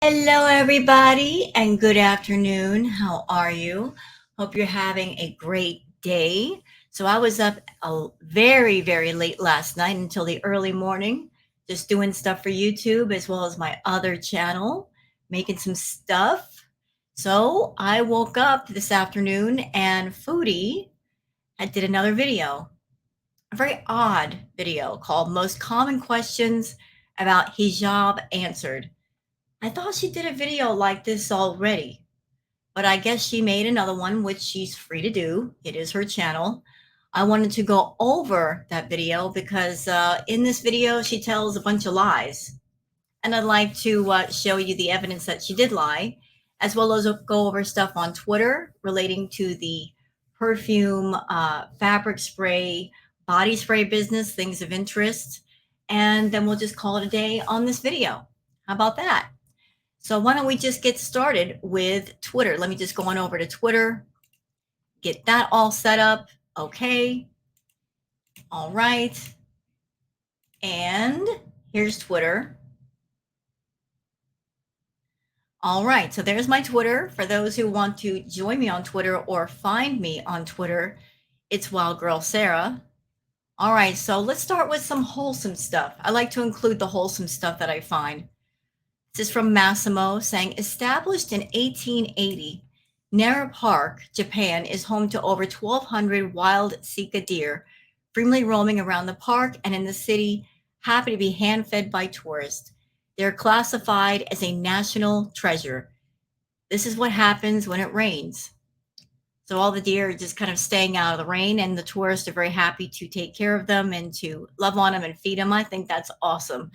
Hello, everybody, and good afternoon. How are you? Hope you're having a great day. So, I was up very, very late last night until the early morning, just doing stuff for YouTube as well as my other channel, making some stuff. So, I woke up this afternoon and Foodie had did another video, a very odd video called Most Common Questions About Hijab Answered. I thought she did a video like this already, but I guess she made another one, which she's free to do. It is her channel. I wanted to go over that video because in this video, she tells a bunch of lies. And I'd like to show you the evidence that she did lie, as well as go over stuff on Twitter relating to the perfume, fabric spray, body spray business, things of interest. And then we'll just call it a day on this video. How about that? So why don't we just get started with Twitter? Let me just go on over to Twitter, get that all set up. Okay. All right. And here's Twitter. All right. So there's my Twitter. For those who want to join me on Twitter or find me on Twitter, it's Wild Girl Sarah. All right. So let's start with some wholesome stuff. I like to include the wholesome stuff that I find. This is from Massimo saying, established in 1880, Nara Park, Japan, is home to over 1,200 wild Sika deer, freely roaming around the park and in the city, happy to be hand-fed by tourists. They're classified as a national treasure. This is what happens when it rains. So all the deer are just kind of staying out of the rain, and the tourists are very happy to take care of them and to love on them and feed them. I think that's awesome.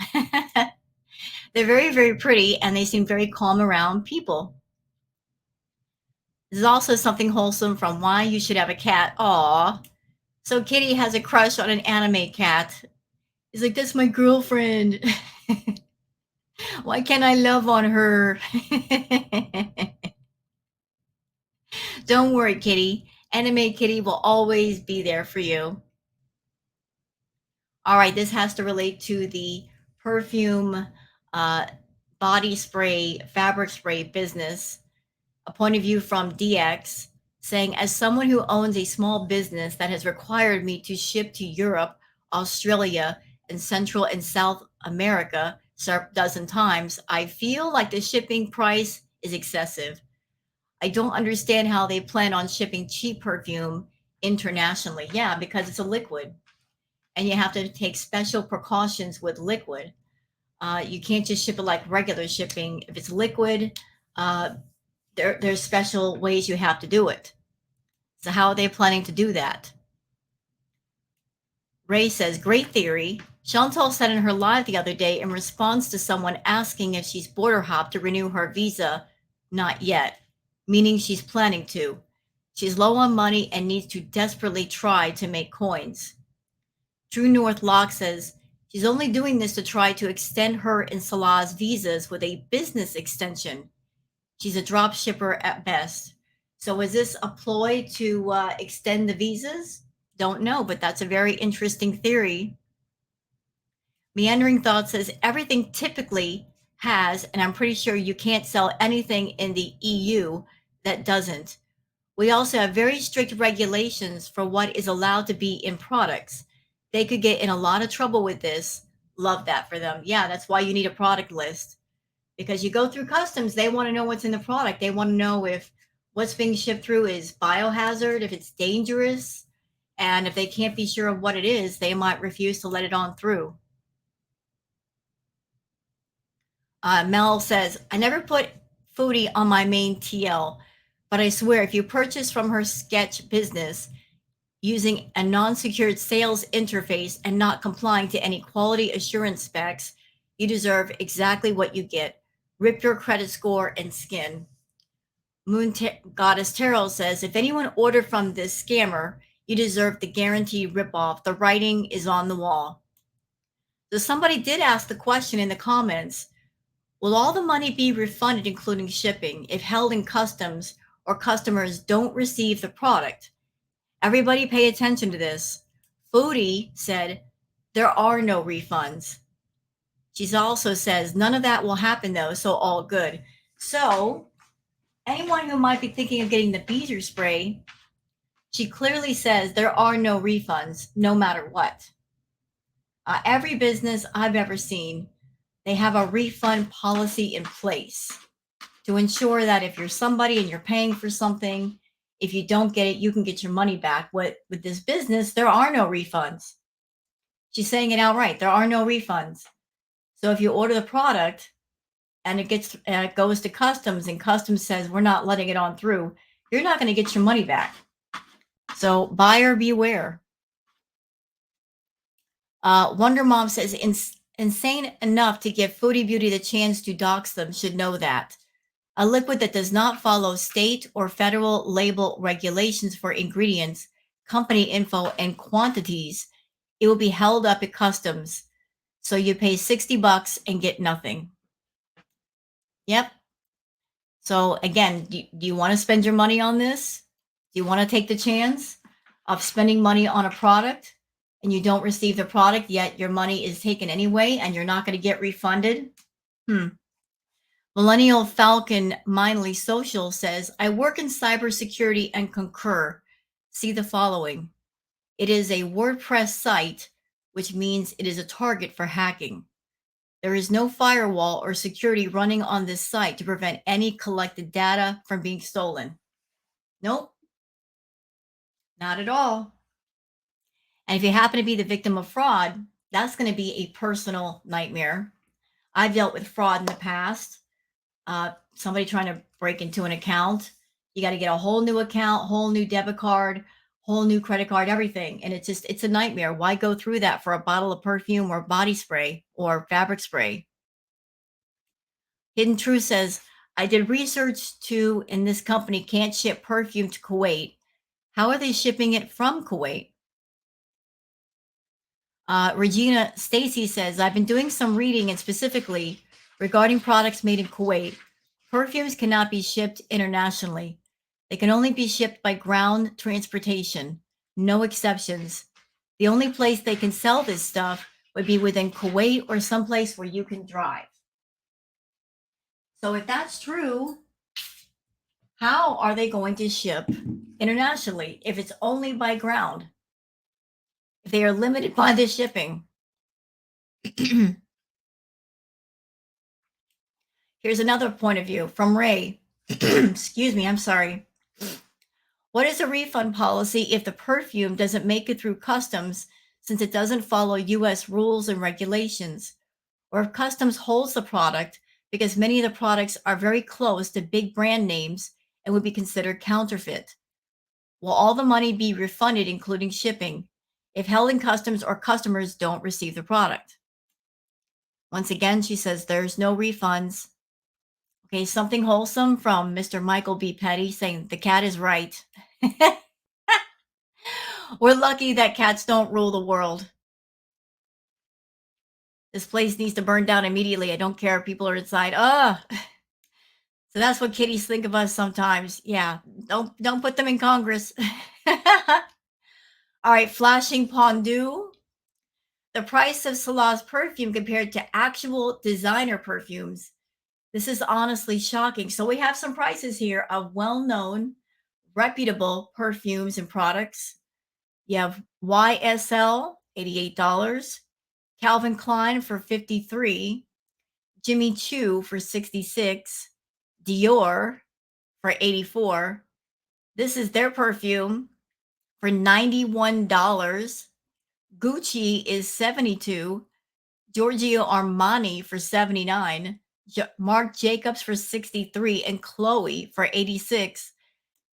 They're very, very pretty, and they seem very calm around people. There's also something wholesome from why you should have a cat. Aw. So Kitty has a crush on an anime cat. He's like, that's my girlfriend. Why can't I love on her? Don't worry, Kitty. Anime Kitty will always be there for you. All right, this has to relate to the perfume, uh, body spray, fabric spray business. A point of view from DX saying, as someone who owns a small business that has required me to ship to Europe, Australia, and Central and South America a dozen times, I feel like the shipping price is excessive. I don't understand how they plan on shipping cheap perfume internationally. Yeah, because it's a liquid and you have to take special precautions with liquid. You can't just ship it like regular shipping. If it's liquid, uh, there's special ways you have to do it. So how are they planning to do that? Ray says, great theory. Chantal said in her live the other day in response to someone asking if she's border hopped to renew her visa, not yet, meaning she's planning to. She's low on money and needs to desperately try to make coins. True North Locke says, she's only doing this to try to extend her and Salah's visas with a business extension. She's a drop shipper at best. So is this a ploy to extend the visas? Don't know, but that's a very interesting theory. Meandering Thought says everything typically has, and I'm pretty sure you can't sell anything in the EU that doesn't. We also have very strict regulations for what is allowed to be in products. They could get in a lot of trouble with this. Love that for them. Yeah, that's why you need a product list. Because you go through customs, they want to know what's in the product. They want to know if what's being shipped through is biohazard, if it's dangerous, and if they can't be sure of what it is, they might refuse to let it on through. Mel says, I never put Foodie on my main TL, but I swear if you purchase from her sketch business using a non-secured sales interface and not complying to any quality assurance specs, you deserve exactly what you get. Rip your credit score and skin. Goddess Tarot says, if anyone ordered from this scammer, you deserve the guaranteed ripoff. The writing is on the wall. So somebody did ask the question in the comments, will all the money be refunded, including shipping, if held in customs or customers don't receive the product? Everybody pay attention to this. Foodie said, there are no refunds. She's also says none of that will happen though, so all good. So anyone who might be thinking of getting the beezer spray, she clearly says there are no refunds, no matter what. Every business I've ever seen, they have a refund policy in place to ensure that if you're somebody and you're paying for something, if you don't get it, you can get your money back. With this business, there are no refunds. She's saying it outright. There are no refunds. So if you order the product and it goes to customs and customs says we're not letting it on through, you're not going to get your money back. So buyer beware. Wonder Mom says insane enough to give Foodie Beauty the chance to dox them should know that. A liquid that does not follow state or federal label regulations for ingredients, company info, and quantities, it will be held up at customs. So you pay $60 and get nothing. Yep. So again, do you want to spend your money on this? Do you want to take the chance of spending money on a product and you don't receive the product, yet your money is taken anyway and you're not going to get refunded? Millennial Falcon Mindly Social says, I work in cybersecurity and concur. See the following. It is a WordPress site, which means it is a target for hacking. There is no firewall or security running on this site to prevent any collected data from being stolen. Nope, not at all. And if you happen to be the victim of fraud, that's going to be a personal nightmare. I've dealt with fraud in the past. Somebody trying to break into an account. You got to get a whole new account, whole new debit card, whole new credit card, everything. And it's a nightmare. Why go through that for a bottle of perfume or body spray or fabric spray? Hidden Truth says, I did research too, and this company can't ship perfume to Kuwait. How are they shipping it from Kuwait? Regina Stacy says, I've been doing some reading and specifically regarding products made in Kuwait. Perfumes cannot be shipped internationally. They can only be shipped by ground transportation. No exceptions. The only place they can sell this stuff would be within Kuwait or someplace where you can drive. So if that's true, how are they going to ship internationally if it's only by ground? If they are limited by the shipping? Here's another point of view from Ray. Excuse me, I'm sorry. What is a refund policy if the perfume doesn't make it through customs since it doesn't follow US rules and regulations? Or if customs holds the product because many of the products are very close to big brand names and would be considered counterfeit? Will all the money be refunded, including shipping, if held in customs or customers don't receive the product? Once again, she says there's no refunds. Okay, something wholesome from Mr. Michael B. Petty saying the cat is right. We're lucky that cats don't rule the world. This place needs to burn down immediately. I don't care if people are inside. So that's what kitties think of us sometimes. Yeah, don't put them in Congress. All right, flashing Pondu. The price of Salah's perfume compared to actual designer perfumes. This is honestly shocking. So we have some prices here of well-known, reputable perfumes and products. You have YSL, $88, Calvin Klein for $53, Jimmy Choo for $66, Dior for $84. This is their perfume for $91. Gucci is $72, Giorgio Armani for $79, Marc Jacobs for $63, and Chloe for $86.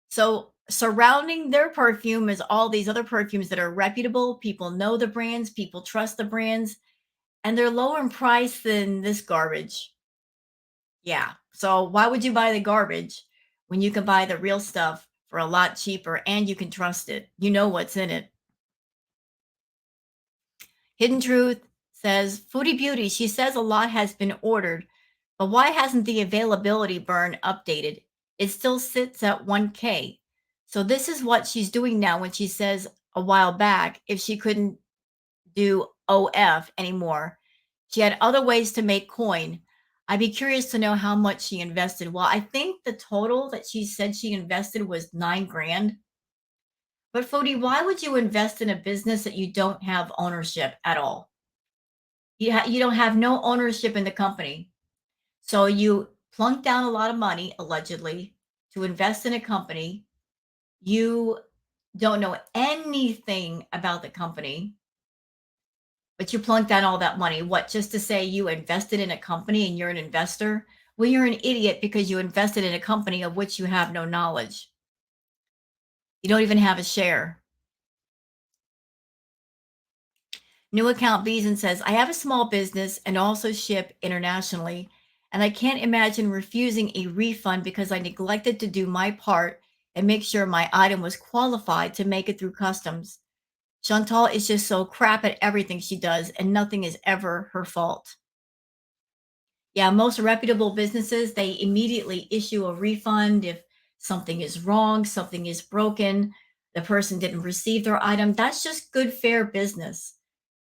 So surrounding their perfume is all these other perfumes that are reputable. People know the brands, people trust the brands, and they're lower in price than this garbage. Yeah. So why would you buy the garbage when you can buy the real stuff for a lot cheaper and you can trust it? You know what's in it. Hidden Truth says, Foodie Beauty, she says a lot has been ordered, but why hasn't the availability burn updated? It still sits at 1K. So this is what she's doing now when she says a while back, if she couldn't do OF anymore, She had other ways to make coin. I'd be curious to know how much she invested. Well, I think the total that she said she invested was 9 grand. But Fodi, why would you invest in a business that you don't have ownership at all? You don't have no ownership in the company. So you plunked down a lot of money, allegedly, to invest in a company. You don't know anything about the company, but you plunked down all that money. What, just to say you invested in a company and you're an investor? Well, you're an idiot because you invested in a company of which you have no knowledge. You don't even have a share. New account Beeson says, I have a small business and also ship internationally, and I can't imagine refusing a refund because I neglected to do my part and make sure my item was qualified to make it through customs. Chantal is just so crap at everything she does, and nothing is ever her fault. Yeah, most reputable businesses, they immediately issue a refund if something is wrong, something is broken, the person didn't receive their item. That's just good, fair business.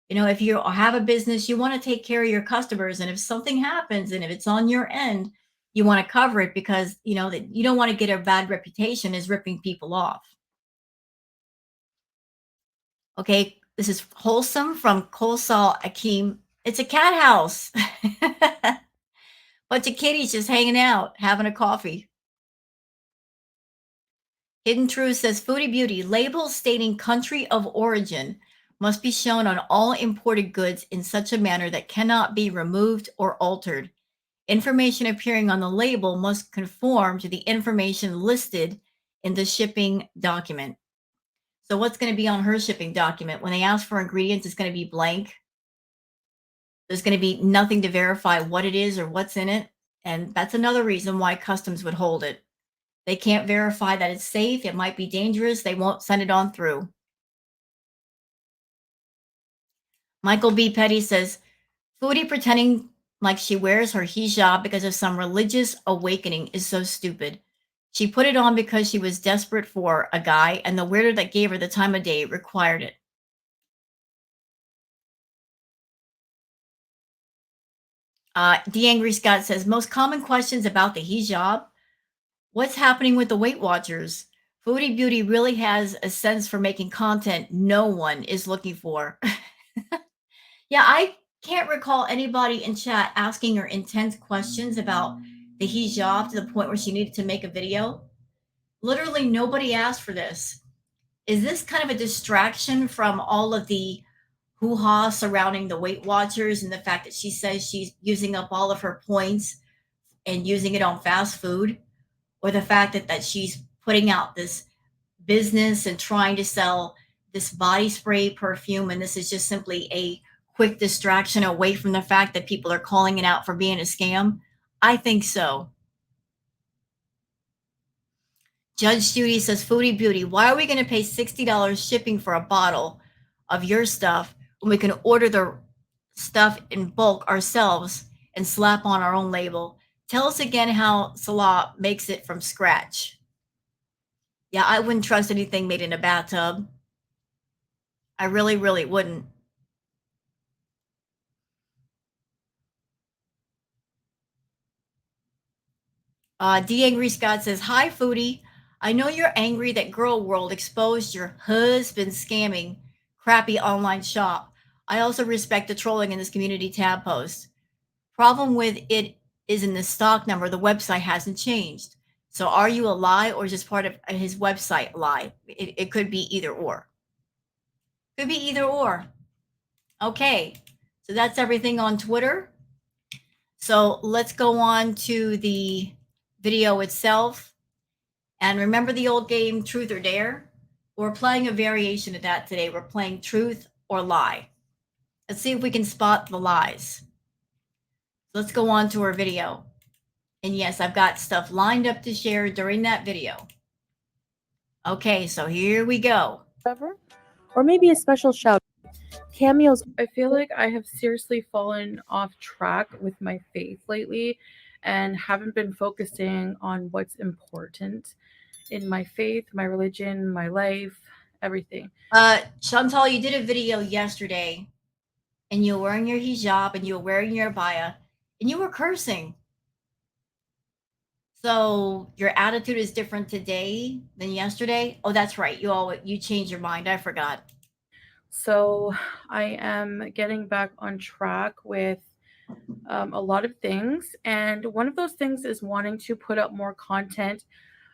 You know, if you have a business, you want to take care of your customers. And if something happens and if it's on your end, you want to cover it because, you know, that you don't want to get a bad reputation as ripping people off. Okay. This is Wholesome from Kosal Akeem. It's a cat house. Bunch of kitties just hanging out, having a coffee. Hidden Truth says Foodie Beauty labels stating country of origin must be shown on all imported goods in such a manner that cannot be removed or altered. Information appearing on the label must conform to the information listed in the shipping document. So, what's going to be on her shipping document? When they ask for ingredients, it's going to be blank. There's going to be nothing to verify what it is or what's in it. And that's another reason why customs would hold it. They can't verify that it's safe. It might be dangerous. They won't send it on through. Michael B. Petty says, Foodie pretending like she wears her hijab because of some religious awakening is so stupid. She put it on because she was desperate for a guy, and the weirdo that gave her the time of day required it. D. Angry Scott says, most common questions about the hijab. What's happening with the Weight Watchers? Foodie Beauty really has a sense for making content no one is looking for. Yeah, I can't recall anybody in chat asking her intense questions about the hijab to the point where she needed to make a video. Literally, nobody asked for this. Is this kind of a distraction from all of the hoo ha surrounding the Weight Watchers and the fact that she says she's using up all of her points and using it on fast food? Or the fact that she's putting out this business and trying to sell this body spray perfume, and this is just simply a quick distraction away from the fact that people are calling it out for being a scam? I think so. Judge Judy says, Foodie Beauty, why are we going to pay $60 shipping for a bottle of your stuff when we can order the stuff in bulk ourselves and slap on our own label? Tell us again how Salah makes it from scratch. Yeah, I wouldn't trust anything made in a bathtub. I really, really wouldn't. D. Angry Scott says, hi, Foodie. I know you're angry that Girl World exposed your husband scamming crappy online shop. I also respect the trolling in this community tab post. Problem with it is in the stock number, the website hasn't changed. So are you a lie or is this part of his website lie? It could be either or. Could be either or. Okay, so that's everything on Twitter. So let's go on to the video itself. And remember the old game, Truth or Dare? We're playing a variation of that today. We're playing Truth or Lie. Let's see if we can spot the lies. Let's go on to our video. And yes, I've got stuff lined up to share during that video. Okay, so here we go. Or maybe a special shout. Cameos. I feel like I have seriously fallen off track with my faith lately and haven't been focusing on what's important in my faith, my religion, my life, everything. Chantal, you did a video yesterday and you were wearing your hijab and you were wearing your abaya and you were cursing. So your attitude is different today than yesterday. Oh, that's right. You changed your mind. I forgot. So I am getting back on track with a lot of things. And one of those things is wanting to put up more content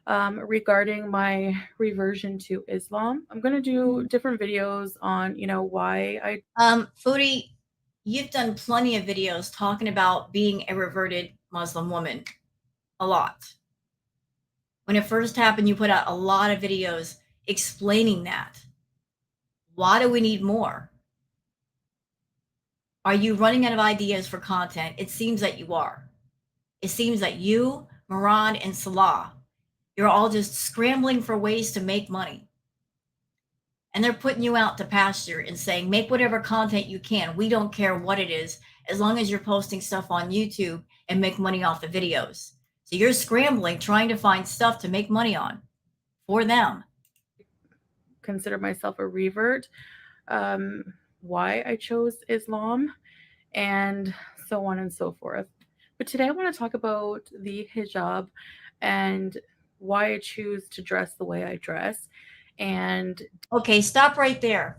regarding my reversion to Islam. I'm going to do different videos on, why I Foodie, you've done plenty of videos talking about being a reverted Muslim woman. A lot. When it first happened, you put out a lot of videos explaining that. Why do we need more? Are you running out of ideas for content? It seems that you are. It seems that you, Moran, and Salah, you're all just scrambling for ways to make money. And they're putting you out to pasture and saying, make whatever content you can. We don't care what it is, as long as you're posting stuff on YouTube and make money off the videos. So you're scrambling, trying to find stuff to make money on for them. consider myself a revert, um, why I chose Islam, and so on and so forth. But today I want to talk about the hijab and why I choose to dress the way I dress and Okay, stop right there.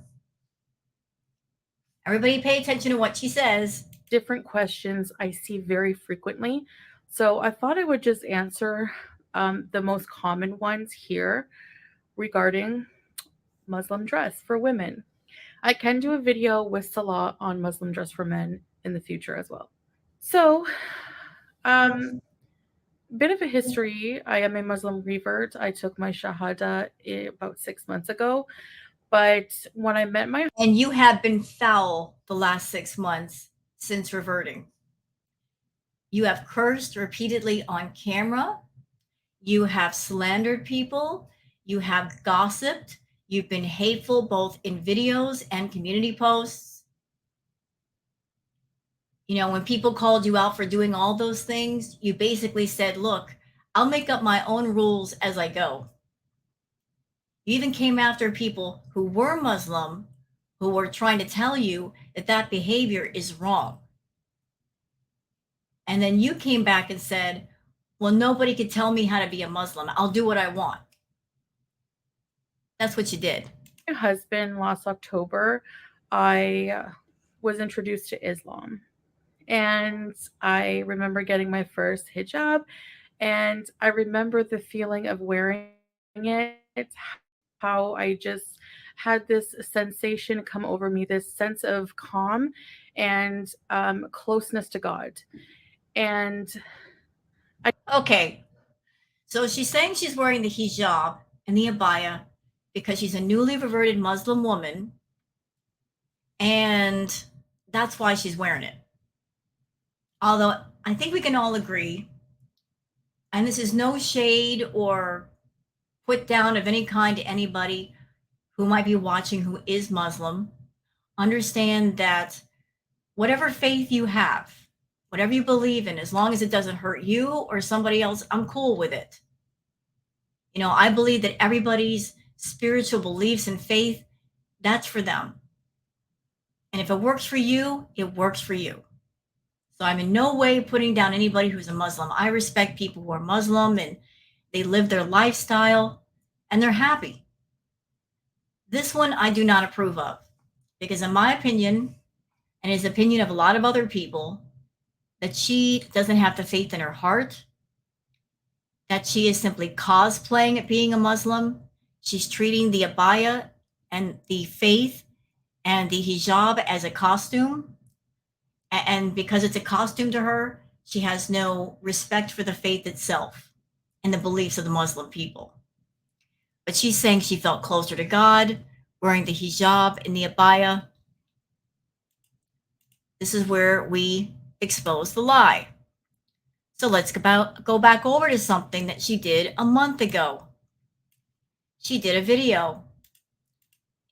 Everybody pay attention to what she says. different questions I see very frequently. So I thought I would just answer the most common ones here regarding Muslim dress for women. I can do a video with Salah on Muslim dress for men in the future as well. So, um, bit of a history. I am a Muslim revert. I took my Shahada about 6 months ago. But when I met my And you have been foul the last 6 months since reverting. You have cursed repeatedly on camera. You have slandered people. You have gossiped. You've been hateful both in videos and community posts. You know, when people called you out for doing all those things, you basically said, look, I'll make up my own rules as I go. You even came after people who were Muslim, who were trying to tell you that that behavior is wrong. And then you came back and said, well, nobody could tell me how to be a Muslim. I'll do what I want. That's what you did. husband last October, I was introduced to Islam. And I remember getting my first hijab, and I remember the feeling of wearing it, how I just had this sensation come over me, this sense of calm and closeness to God. And Okay. So she's saying she's wearing the hijab and the abaya because she's a newly reverted Muslim woman. And that's why she's wearing it. Although I think we can all agree, and this is no shade or put down of any kind to anybody who might be watching who is Muslim, understand that whatever faith you have, whatever you believe in, as long as it doesn't hurt you or somebody else, I'm cool with it. You know, I believe that everybody's spiritual beliefs and faith, that's for them. And if it works for you, it works for you. So I'm in no way putting down anybody who's a Muslim. I respect people who are Muslim and they live their lifestyle and they're happy. This one I do not approve of because, in my opinion, and his opinion of a lot of other people, that she doesn't have the faith in her heart, that she is simply cosplaying at being a Muslim. She's treating the abaya and the faith and the hijab as a costume. And because it's a costume to her, she has no respect for the faith itself and the beliefs of the Muslim people. But she's saying she felt closer to God wearing the hijab and the abaya. This is where we expose the lie. So let's go back over to something that she did a month ago. She did a video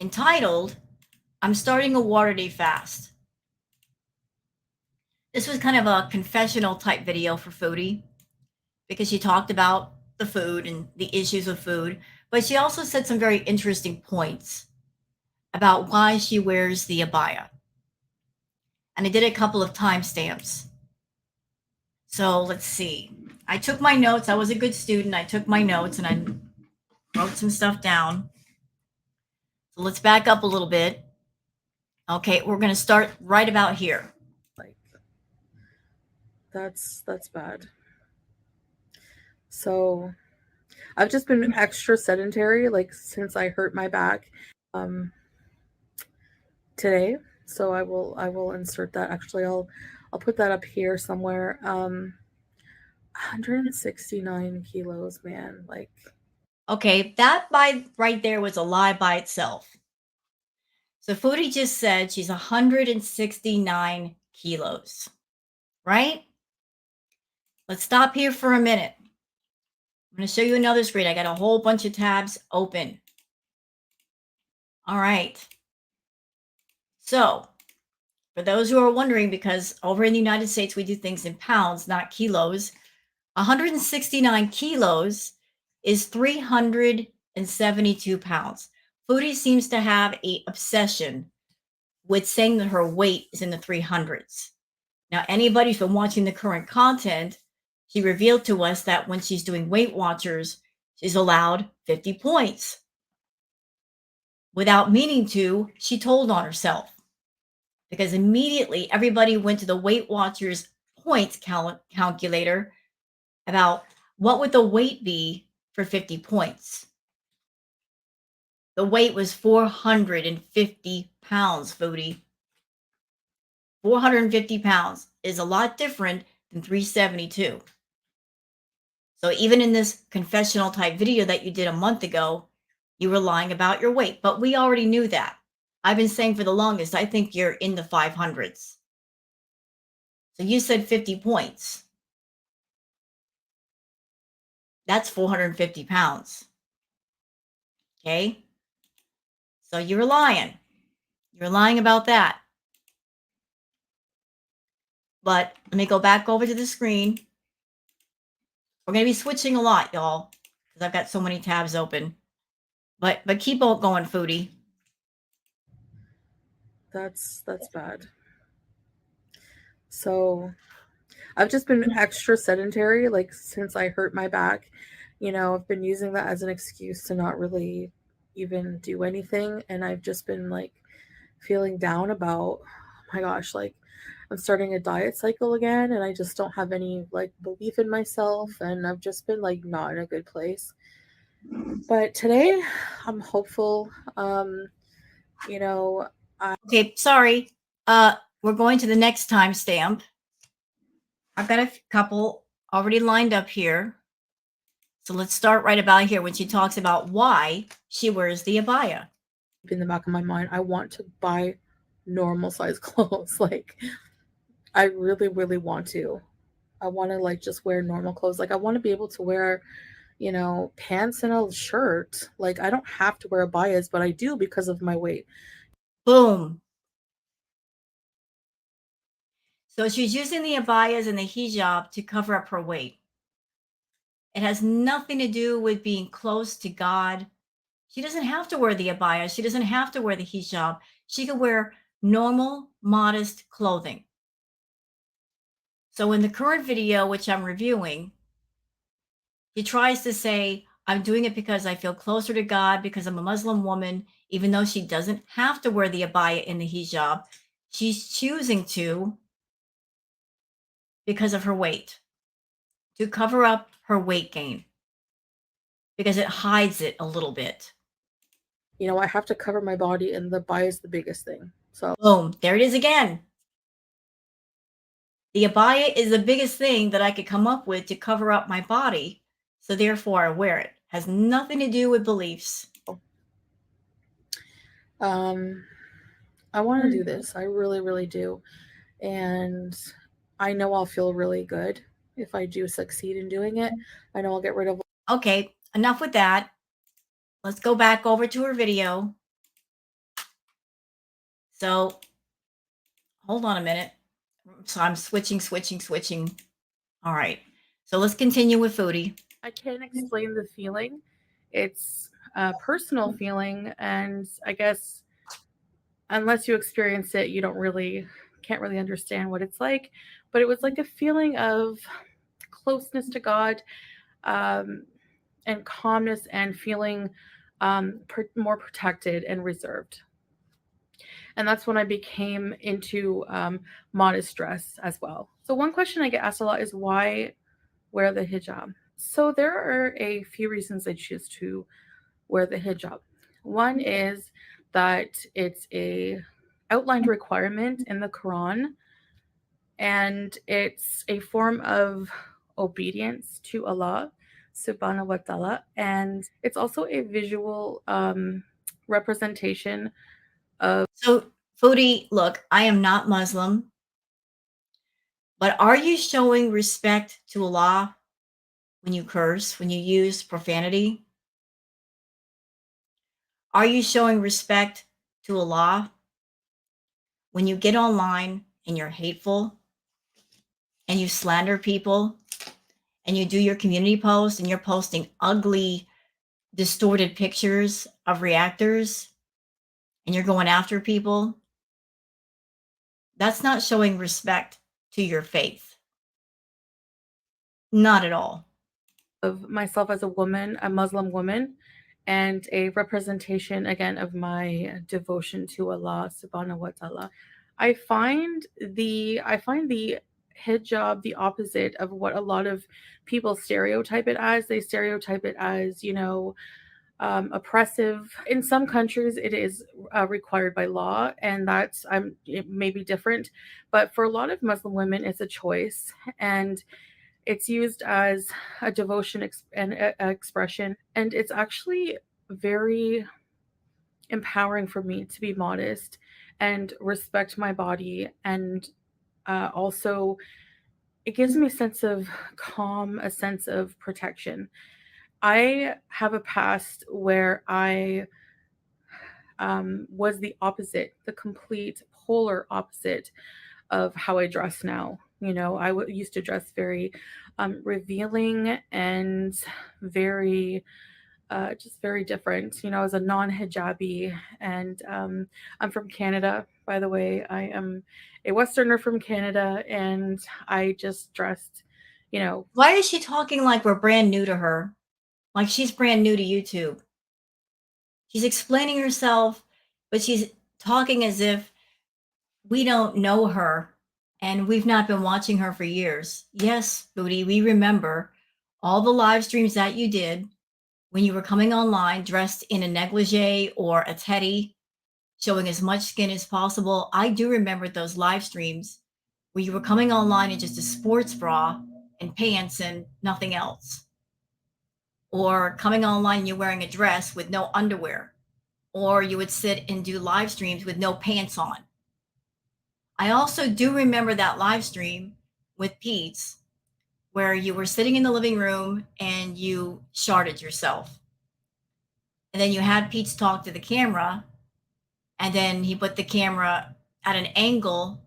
entitled, I'm starting a water day fast. This was kind of a confessional type video for Foodie because she talked about the food and the issues with food, but she also said some very interesting points about why she wears the abaya. and I did a couple of timestamps. So let's see. I took my notes. I was a good student. I took my notes and I wrote some stuff down. So let's back up a little bit. Okay, we're going to start right about here. Like that's bad. So I've just been extra sedentary like since I hurt my back um today. So I will insert that. Actually, I'll put that up here somewhere. 169 kilos, man. Like Okay, that by right there was a lie by itself. So Foodie just said she's 169 kilos, right? Let's stop here for a minute. I'm going to show you another screen. I got a whole bunch of tabs open. All right. So, for those who are wondering, because over in the United States, we do things in pounds, not kilos, 169 kilos is 372 pounds. Foodie seems to have a obsession with saying that her weight is in the 300s. Now, anybody who's been watching the current content, she revealed to us that when she's doing Weight Watchers, she's allowed 50 points. Without meaning to, she told on herself because immediately everybody went to the Weight Watchers points calculator about what would the weight be for 50 points. The weight was 450 pounds, Foodie. 450 pounds is a lot different than 372. So even in this confessional type video that you did a month ago, you were lying about your weight, but we already knew that. I've been saying for the longest, I think you're in the 500s. So you said 50 points. That's 450 pounds. Okay. So you were lying. You're lying about that. But let me go back over to the screen. We're going to be switching a lot, y'all, because I've got so many tabs open. But keep on going, Foodie. that's bad. So I've just been extra sedentary like since I hurt my back. I've been using that as an excuse to not really even do anything, and I've just been like feeling down about, oh my gosh, like I'm starting a diet cycle again and I just don't have any like belief in myself, and I've just been like not in a good place. But today I'm hopeful. You know, Okay, sorry. We're going to the next timestamp. I've got a couple already lined up here. So let's start right about here when she talks about why she wears the abaya. in the back of my mind, I want to buy normal size clothes. Like I really, really want to. I want to like just wear normal clothes. Like I want to be able to wear, pants and a shirt. Like I don't have to wear a bias, but I do because of my weight. Boom. So she's using the abayas and the hijab to cover up her weight. It has nothing to do with being close to God. She doesn't have to wear the abaya. She doesn't have to wear the hijab. She can wear normal, modest clothing. So in the current video, which I'm reviewing, she tries to say, I'm doing it because I feel closer to God because I'm a Muslim woman, even though she doesn't have to wear the abaya and the hijab. She's choosing to because of her weight, to cover up her weight gain because it hides it a little bit. I have to cover my body, and the bias is the biggest thing. So Boom, there it is again. The abaya is the biggest thing that I could come up with to cover up my body. So therefore I wear it. Has nothing to do with beliefs. um I want to do this. I really, really do. And I know I'll feel really good if I do succeed in doing it. I know I'll get rid of. Okay, enough with that. Let's go back over to her video. So hold on a minute. So I'm switching. All right. So let's continue with Foodie. I can't explain the feeling. It's a personal feeling, and I guess unless you experience it, you don't really can't really understand what it's like, but it was like a feeling of closeness to God, um, and calmness, and feeling more protected and reserved. And that's when I became into modest dress as well. So one question I get asked a lot is why wear the hijab? So there are a few reasons I choose to wear the hijab. One is that it's a outlined requirement in the Quran, and it's a form of obedience to Allah subhanahu wa ta'ala, and it's also a visual representation of. So, Foodie, look, I am not Muslim, but are you showing respect to Allah when you curse, when you use profanity? Are you showing respect to Allah when you get online and you're hateful and you slander people and you do your community post and you're posting ugly, distorted pictures of reactors and you're going after people? That's not showing respect to your faith. Not at all. Of myself as a woman, a Muslim woman, and a representation again of my devotion to Allah subhanahu wa ta'ala. I find the hijab the opposite of what a lot of people stereotype it as. They stereotype it as, oppressive. In some countries, it is required by law, and it may be different. But for a lot of Muslim women, it's a choice, and it's used as a devotion and expression, and it's actually very empowering for me to be modest and respect my body, and also it gives me a sense of calm, a sense of protection. I have a past where I was the opposite, the complete polar opposite of how I dress now. I used to dress very revealing and very, just very different. I was a non hijabi, and I'm from Canada, by the way. I am a Westerner from Canada, and I just dressed, you know, Why is she talking like we're brand new to her? Like she's brand new to YouTube. She's explaining herself, but she's talking as if we don't know her and we've not been watching her for years. Yes, Booty, we remember all the live streams that you did when you were coming online dressed in a negligee or a teddy, showing as much skin as possible. I do remember those live streams where you were coming online in just a sports bra and pants and nothing else. Or coming online, you're wearing a dress with no underwear. Or you would sit and do live streams with no pants on. I also do remember that live stream with Pete's where you were sitting in the living room and you sharded yourself. And then you had Pete's talk to the camera, and then he put the camera at an angle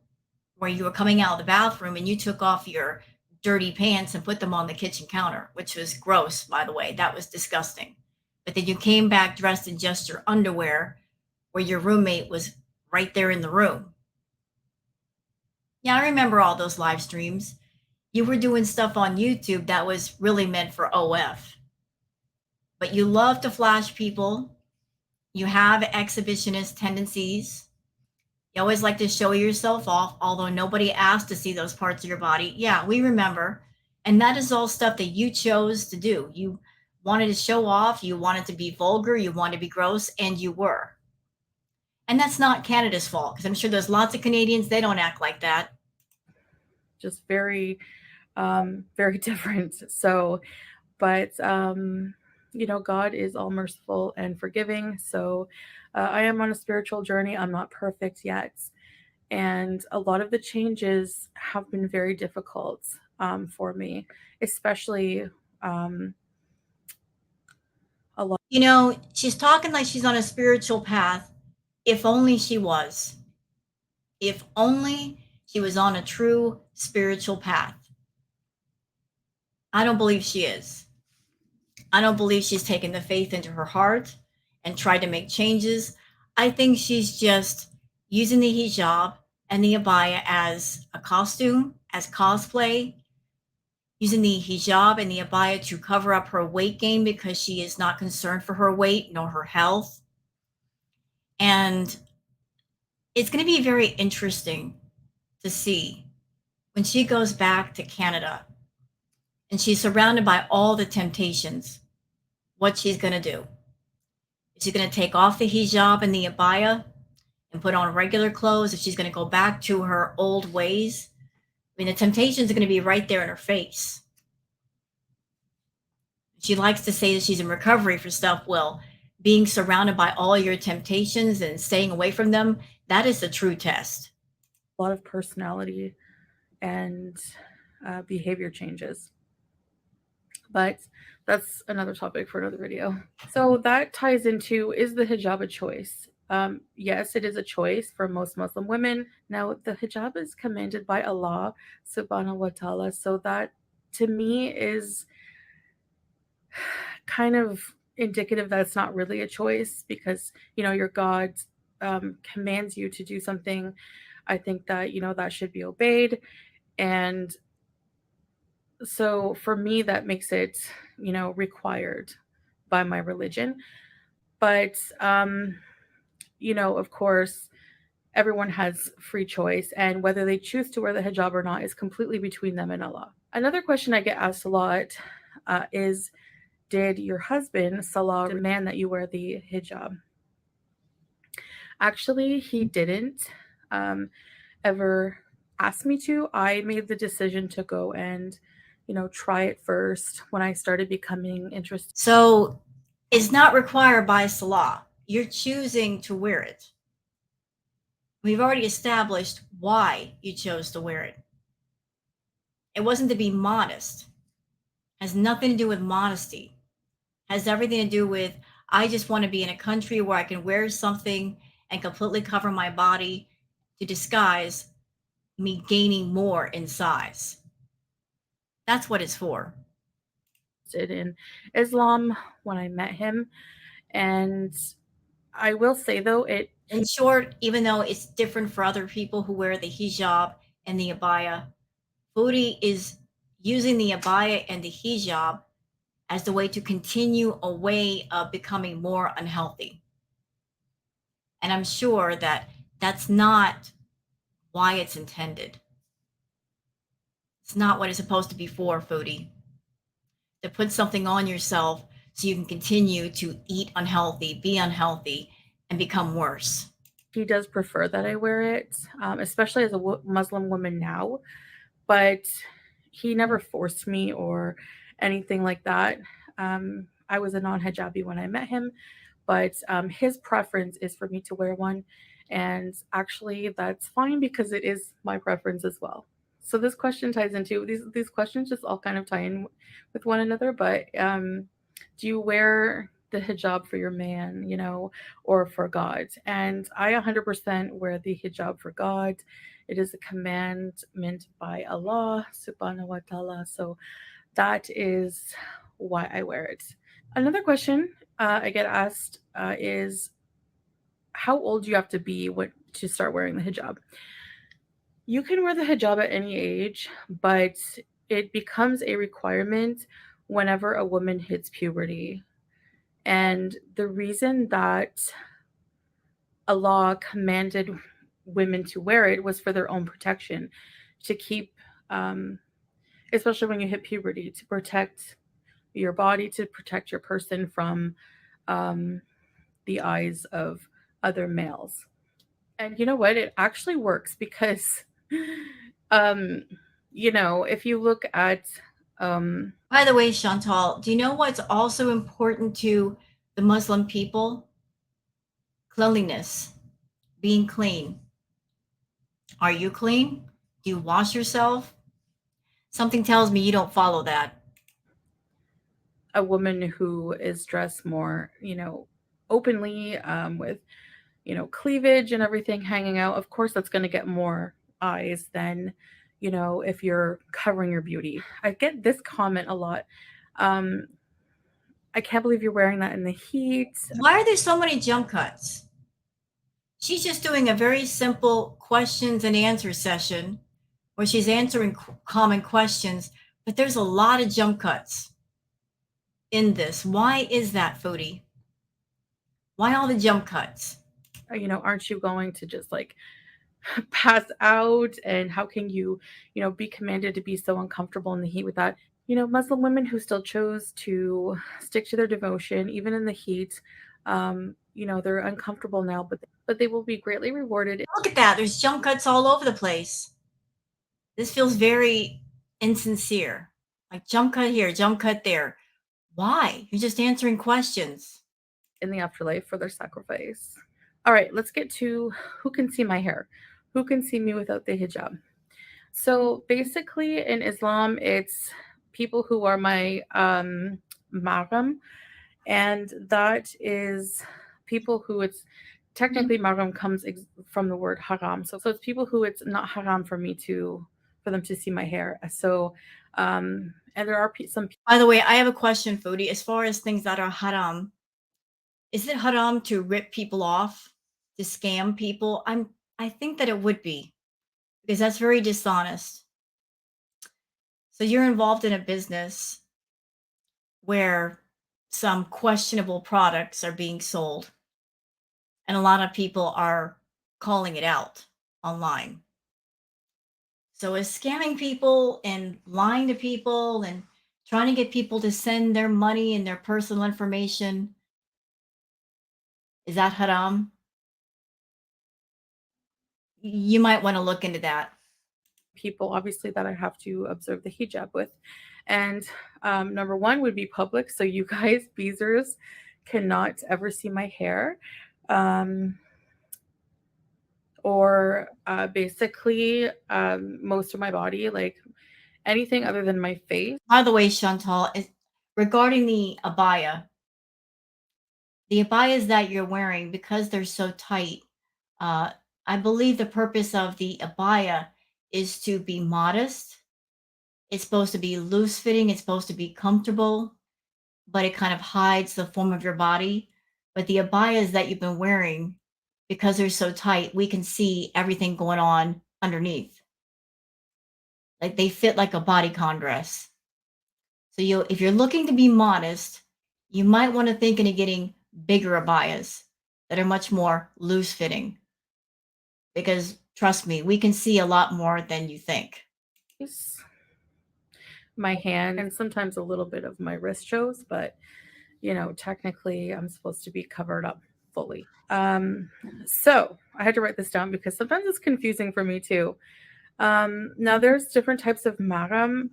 where you were coming out of the bathroom and you took off your dirty pants and put them on the kitchen counter, which was gross, by the way. That was disgusting. But then you came back dressed in just your underwear where your roommate was right there in the room. Yeah, I remember all those live streams. You were doing stuff on YouTube that was really meant for OF. But you love to flash people. You have exhibitionist tendencies. You always like to show yourself off, although nobody asked to see those parts of your body. Yeah, we remember. And that is all stuff that you chose to do. You wanted to show off, you wanted to be vulgar, you wanted to be gross, and you were. And that's not Canada's fault, because I'm sure there's lots of Canadians, they don't act like that. just very, very different. So, but God is all merciful and forgiving. So, I am on a spiritual journey. I'm not perfect yet, and a lot of the changes have been very difficult for me, especially a lot. She's talking like she's on a spiritual path. If only she was. If only she was on a true spiritual path. I don't believe she is. I don't believe she's taken the faith into her heart and tried to make changes. I think she's just using the hijab and the abaya as a costume, as cosplay, using the hijab and the abaya to cover up her weight gain because she is not concerned for her weight nor her health. And it's going to be very interesting to see when she goes back to Canada and she's surrounded by all the temptations, what she's going to do. Is she going to take off the hijab and the abaya and put on regular clothes? If she's going to go back to her old ways? I mean, the temptations are going to be right there in her face. She likes to say that she's in recovery for stuff. Well, being surrounded by all your temptations and staying away from them, that is the true test. A lot of personality and behavior changes. But that's another topic for another video. So that ties into, is the hijab a choice? Yes, it is a choice for most Muslim women. Now, the hijab is commanded by Allah subhanahu wa ta'ala. So that to me is kind of indicative that it's not really a choice because, your God commands you to do something. I think that, that should be obeyed. And so for me, that makes it, required by my religion. But, of course, everyone has free choice, and whether they choose to wear the hijab or not is completely between them and Allah. Another question I get asked a lot is, did your husband, Salah, demand that you wear the hijab? Actually, he didn't ever ask me to. I made the decision to go and, try it first when I started becoming interested. So it's not required by Salah. You're choosing to wear it. We've already established why you chose to wear it. It wasn't to be modest. It has nothing to do with modesty. It has everything to do with, I just want to be in a country where I can wear something and completely cover my body to disguise me gaining more in size. That's what it's for. In Islam when I met him, and I will say though, in short, even though it's different for other people who wear the hijab and the abaya, Foodie is using the abaya and the hijab as the way to continue a way of becoming more unhealthy. And I'm sure that that's not why it's intended. It's not what it's supposed to be for, Foodie. To put something on yourself so you can continue to eat unhealthy, be unhealthy, and become worse. He does prefer that I wear it, especially as a Muslim woman now, but he never forced me or anything like that. I was a non-hijabi when I met him, but his preference is for me to wear one, and actually that's fine because it is my preference as well. So this question ties into these questions just all kind of tie in with one another. But do you wear the hijab for your man, or for God? And I 100% wear the hijab for God. It is a commandment by Allah subhanahu wa ta'ala. So that is why I wear it. Another question I get asked is, how old do you have to be to start wearing the hijab? You can wear the hijab at any age, but it becomes a requirement whenever a woman hits puberty. And the reason that Allah commanded women to wear it was for their own protection, to keep, especially when you hit puberty, to protect your body, to protect your person from the eyes of other males. And you know what? It actually works because, um, if you look at. By the way, Chantal, do you know what's also important to the Muslim people? Cleanliness, being clean. Are you clean? Do you wash yourself? Something tells me you don't follow that. A woman who is dressed more, openly, with, cleavage and everything hanging out, of course that's going to get more eyes than, if you're covering your beauty. I get this comment a lot. I can't believe you're wearing that in the heat. Why are there so many jump cuts? She's just doing a very simple questions and answer session where she's answering common questions, but there's a lot of jump cuts in this. Why is that, Foodie? Why all the jump cuts? Aren't you going to just like pass out? And how can you be commanded to be so uncomfortable in the heat with that? Muslim women who still chose to stick to their devotion, even in the heat, they're uncomfortable now, but they will be greatly rewarded. Look at that. There's jump cuts all over the place. This feels very insincere. Like jump cut here, jump cut there. Why? You're just answering questions. In the afterlife for their sacrifice. All right, let's get to who can see my hair, who can see me without the hijab. So basically, in Islam, it's people who are my mahram, and that is people who it's technically mahram comes from the word haram. So it's people who it's not haram for them to see my hair. So and there are some. By the way, I have a question, Foodie. As far as things that are haram, is it haram to rip people off, to scam people? I think that it would be because that's very dishonest. So you're involved in a business where some questionable products are being sold and a lot of people are calling it out online. So is scamming people and lying to people and trying to get people to send their money and their personal information, is that haram? You might want to look into that. People obviously that I have to observe the hijab with. And number one would be public. So you guys, Beezers, cannot ever see my hair. Or basically most of my body, like anything other than my face. By the way, Chantal, regarding the abayas that you're wearing, because they're so tight, uh, I believe the purpose of the abaya is to be modest. It's supposed to be loose fitting. It's supposed to be comfortable, but it kind of hides the form of your body. But the abayas that you've been wearing, because they're so tight, we can see everything going on underneath. Like they fit like a bodycon dress. So if you're looking to be modest, you might want to think into getting bigger abayas that are much more loose fitting. Because trust me, we can see a lot more than you think. My hand and sometimes a little bit of my wrist shows, but technically I'm supposed to be covered up fully. So I had to write this down because sometimes it's confusing for me too. Now there's different types of mahram.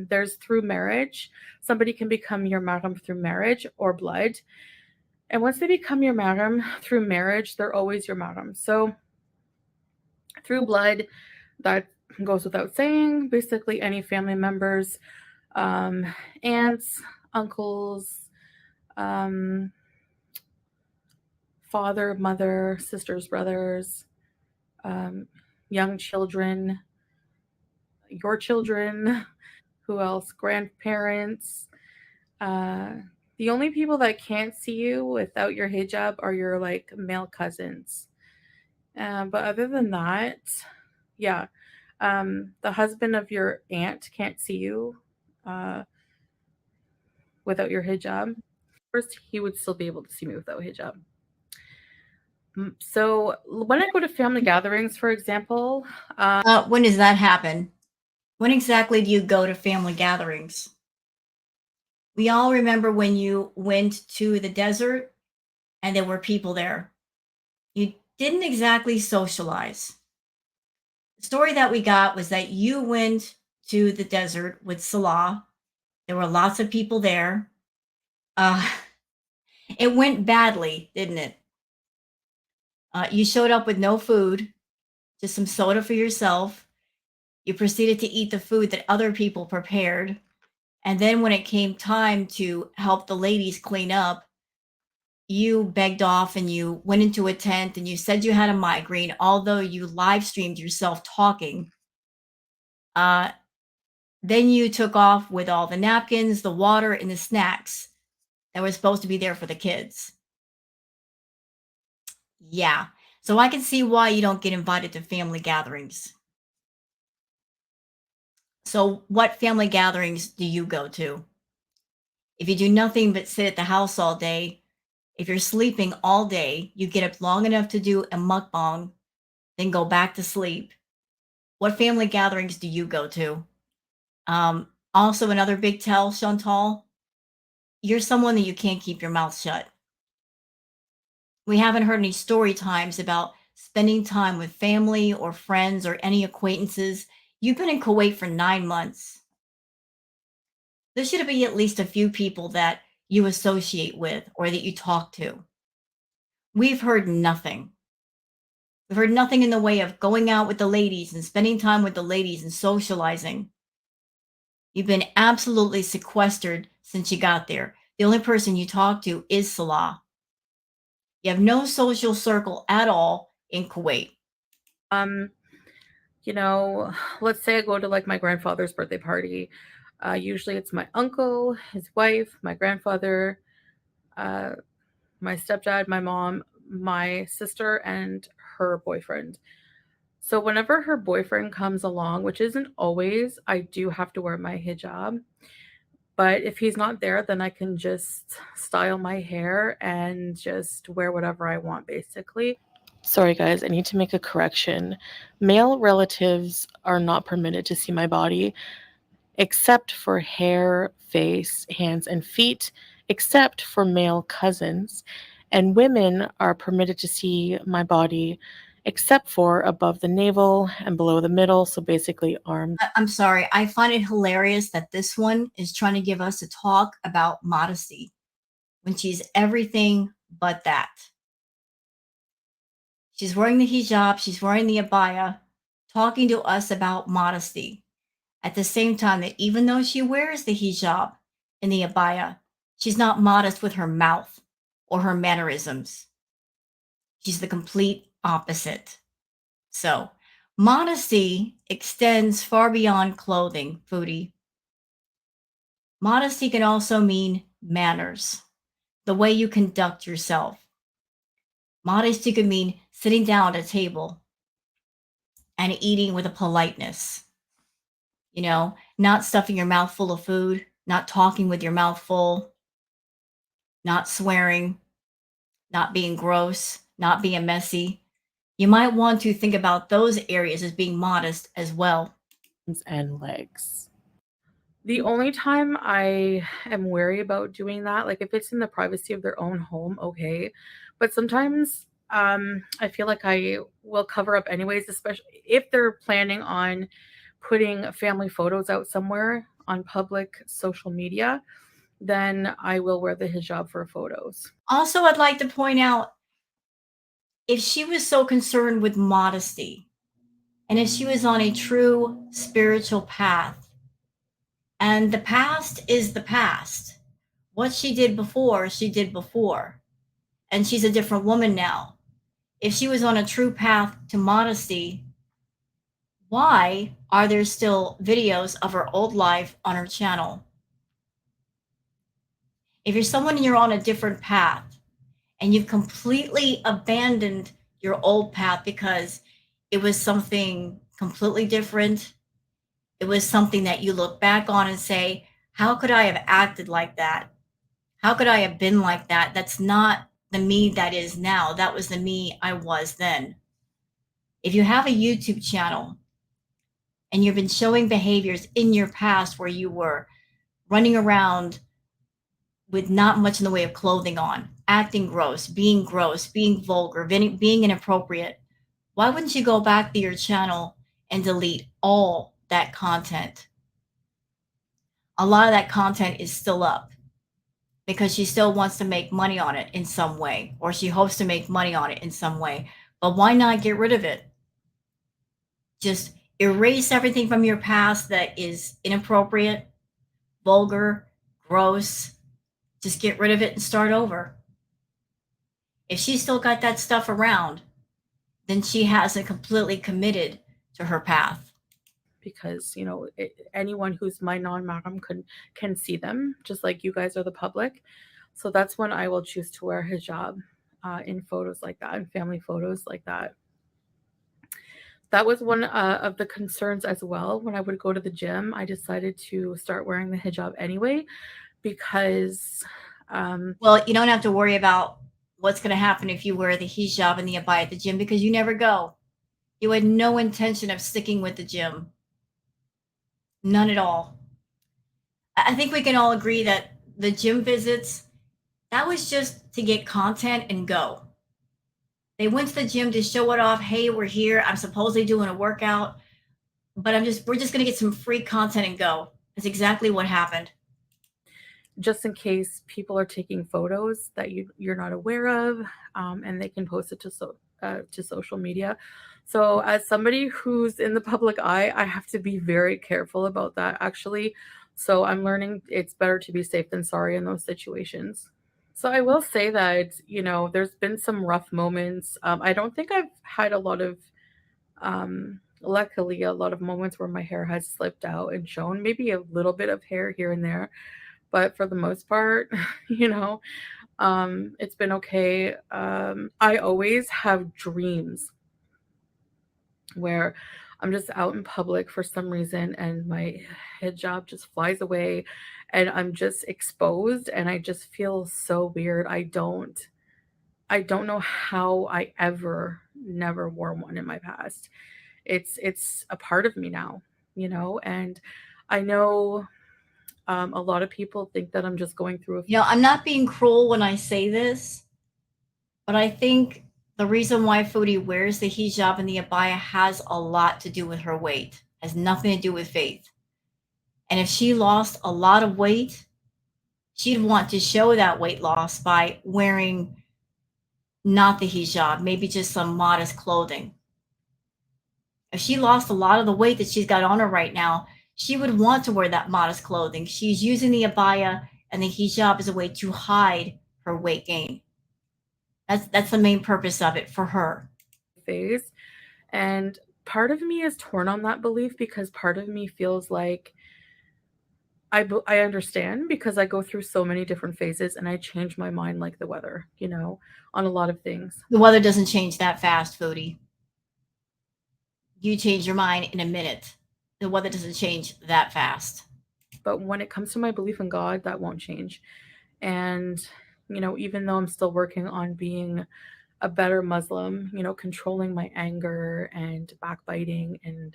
There's through marriage. Somebody can become your mahram through marriage or blood. And once they become your mahram through marriage, they're always your mahram. So through blood, that goes without saying. Basically, any family members, aunts, uncles, father, mother, sisters, brothers, young children, your children, who else? Grandparents. The only people that can't see you without your hijab are your like male cousins. But other than that, yeah, the husband of your aunt can't see you uh, without your hijab. First, he would still be able to see me without hijab. So when I go to family gatherings, for example, When does that happen? When exactly do you go to family gatherings? We all remember when you went to the desert and there were people there. You didn't exactly socialize. The story that we got was that you went to the desert with Salah. There were lots of people there. Uh, it went badly, didn't it? You showed up with no food, just some soda for yourself. You proceeded to eat the food that other people prepared. And then when it came time to help the ladies clean up, you begged off and you went into a tent and you said you had a migraine, although you live streamed yourself talking. Uh, then you took off with all the napkins, the water, and the snacks that were supposed to be there for the kids. Yeah. So I can see why you don't get invited to family gatherings. So, what family gatherings do you go to? If you do nothing but sit at the house all day, if you're sleeping all day, you get up long enough to do a mukbang, then go back to sleep. What family gatherings do you go to? Also, another big tell, Chantal, you're someone that you can't keep your mouth shut. We haven't heard any story times about spending time with family or friends or any acquaintances. You've been in Kuwait for 9 months. There should be at least a few people that you associate with or that you talk to. We've heard nothing. We've heard nothing in the way of going out with the ladies and spending time with the ladies and socializing. You've been absolutely sequestered since you got there. The only person you talk to is Salah. You have no social circle at all in Kuwait. Um, you know, let's say I go to like my grandfather's birthday party. Usually it's my uncle, his wife, my grandfather, uh, my stepdad, my mom, my sister, and her boyfriend. So whenever her boyfriend comes along, which isn't always, I do have to wear my hijab. But if he's not there, then I can just style my hair and just wear whatever I want, basically. Sorry, guys, I need to make a correction. Male relatives are not permitted to see my body except for hair, face, hands, and feet, except for male cousins. And women are permitted to see my body except for above the navel and below the middle, so basically arms. I'm sorry. I find it hilarious that this one is trying to give us a talk about modesty when she's everything but that. She's wearing the hijab, she's wearing the abaya, talking to us about modesty. At the same time, that even though she wears the hijab and the abaya, she's not modest with her mouth or her mannerisms. She's the complete opposite. So, modesty extends far beyond clothing, foodie. Modesty can also mean manners, the way you conduct yourself. Modesty could mean sitting down at a table and eating with a politeness, not stuffing your mouth full of food, not talking with your mouth full, not swearing, not being gross, not being messy. You might want to think about those areas as being modest as well. And legs. The only time I am wary about doing that, like if it's in the privacy of their own home, okay. But sometimes I feel like I will cover up anyways, especially if they're planning on putting family photos out somewhere on public social media, then I will wear the hijab for photos. Also, I'd like to point out, if she was so concerned with modesty and if she was on a true spiritual path, and the past is the past, what she did before, she did before, and she's a different woman now. If she was on a true path to modesty, why are there still videos of her old life on her channel? If you're someone and you're on a different path and you've completely abandoned your old path because it was something completely different, it was something that you look back on and say, how could I have acted like that? How could I have been like that? That's not the me that is now. That was the me I was then. If you have a YouTube channel and you've been showing behaviors in your past where you were running around with not much in the way of clothing on, acting gross, being vulgar, being inappropriate, why wouldn't you go back to your channel and delete all that content? A lot of that content is still up because she still wants to make money on it in some way, or she hopes to make money on it in some way. But why not get rid of it? Just erase everything from your past that is inappropriate, vulgar, gross. Just get rid of it and start over. If she's still got that stuff around, then she hasn't completely committed to her path. Because anyone who's my non-mahram can see them, just like you guys are the public. So that's when I will choose to wear hijab. in photos like that, in family photos like that. That was one of the concerns as well. When I would go to the gym, I decided to start wearing the hijab anyway because um, Well, you don't have to worry about what's going to happen if you wear the hijab and the abaya at the gym because you never go. You had no intention of sticking with the gym. None at all. I think we can all agree that the gym visits, that was just to get content and go. They went to the gym to show it off. Hey, we're here. I'm supposedly doing a workout, but we're just going to get some free content and go. That's exactly what happened. just in case people are taking photos that you're not aware of, and they can post it to social media. So, as somebody who's in the public eye, I have to be very careful about that actually. So, I'm learning it's better to be safe than sorry in those situations. So, I will say that, there's been some rough moments. I don't think I've had a lot of, luckily, a lot of moments where my hair has slipped out and shown, maybe a little bit of hair here and there, but for the most part, you know, it's been okay. I always have dreams where I'm just out in public for some reason and my hijab just flies away and I'm just exposed and I just feel so weird. I don't know how I ever never wore one in my past. It's a part of me now, and I know a lot of people think that I'm just going through a I'm not being cruel when I say this, but I think the reason why Foodie wears the hijab and the abaya has a lot to do with her weight, has nothing to do with faith. And if she lost a lot of weight, she'd want to show that weight loss by wearing not the hijab, maybe just some modest clothing. If she lost a lot of the weight that she's got on her right now, she would want to wear that modest clothing. She's using the abaya and the hijab as a way to hide her weight gain. That's the main purpose of it for her. phase. And part of me is torn on that belief because part of me feels like I understand because I go through so many different phases and I change my mind like the weather, on a lot of things. The weather doesn't change that fast, Foodie. You change your mind in a minute. The weather doesn't change that fast. But when it comes to my belief in God, that won't change. And, even though I'm still working on being a better Muslim, controlling my anger and backbiting and,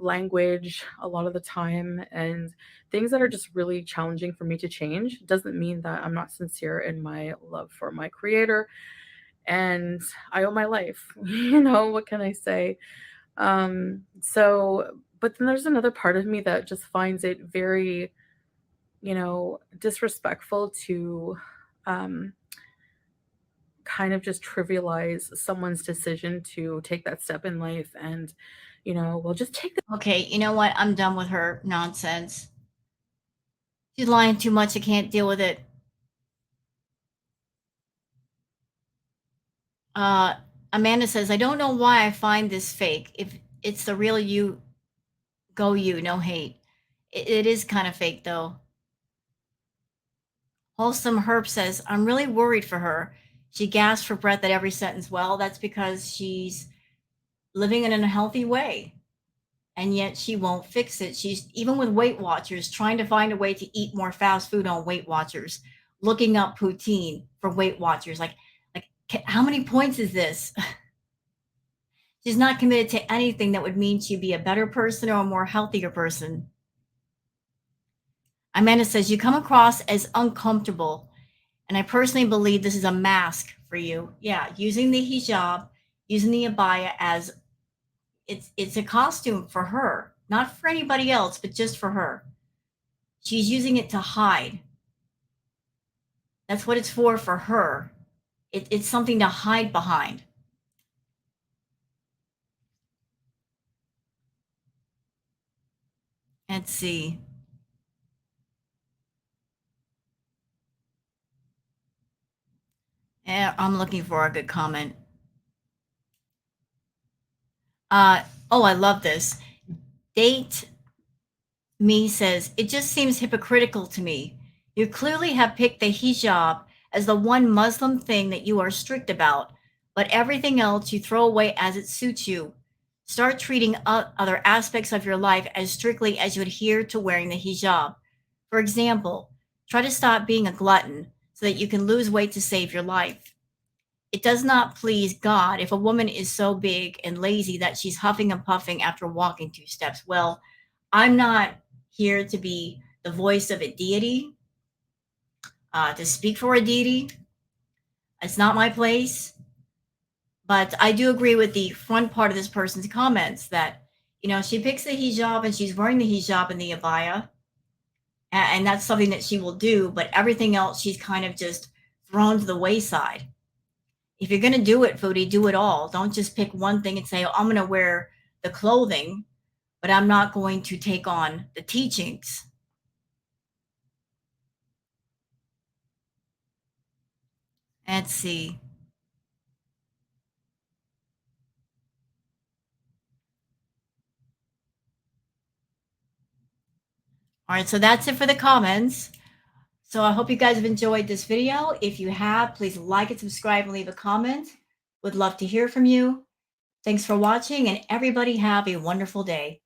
language a lot of the time and things that are just really challenging for me to change doesn't mean that I'm not sincere in my love for my creator and I owe my life. What can I say? But then there's another part of me that just finds it very, disrespectful to um kind of just trivialize someone's decision to take that step in life and well, just take the Okay, you know what? I'm done with her nonsense. She's lying too much. I can't deal with it. Uh, Amanda says, I don't know why I find this fake. If it's the real you, go you, no hate. It is kind of fake though. Wholesome Herb says, I'm really worried for her. She gasps for breath at every sentence. Well, that's because she's living in an unhealthy way. And yet she won't fix it. She's even with Weight Watchers trying to find a way to eat more fast food on Weight Watchers, looking up poutine for Weight Watchers. Like how many points is this? She's not committed to anything that would mean she'd be a better person or a more healthier person. Amanda says, you come across as uncomfortable. And I personally believe this is a mask for you. Yeah, using the hijab, using the abaya as it's a costume for her, not for anybody else, but just for her. She's using it to hide. That's what it's for her. It's something to hide behind. Let's see. I'm looking for a good comment. Oh, I love this. Date Me says, it just seems hypocritical to me. You clearly have picked the hijab as the one Muslim thing that you are strict about, but everything else you throw away as it suits you. Start treating other aspects of your life as strictly as you adhere to wearing the hijab. For example, try to stop being a glutton so that you can lose weight to save your life. It does not please God if a woman is so big and lazy that she's huffing and puffing after walking 2 steps. Well, I'm not here to be the voice of a deity, to speak for a deity. It's not my place. But I do agree with the front part of this person's comments that, she picks the hijab and she's wearing the hijab and the abaya, and that's something that she will do, but everything else she's kind of just thrown to the wayside. If you're going to do it, foodie, do it all. Don't just pick one thing and say, oh, I'm going to wear the clothing, but I'm not going to take on the teachings. Let's see. All right, so that's it for the comments. So I hope you guys have enjoyed this video. If you have, please like and subscribe and leave a comment. Would love to hear from you. Thanks for watching, and everybody have a wonderful day.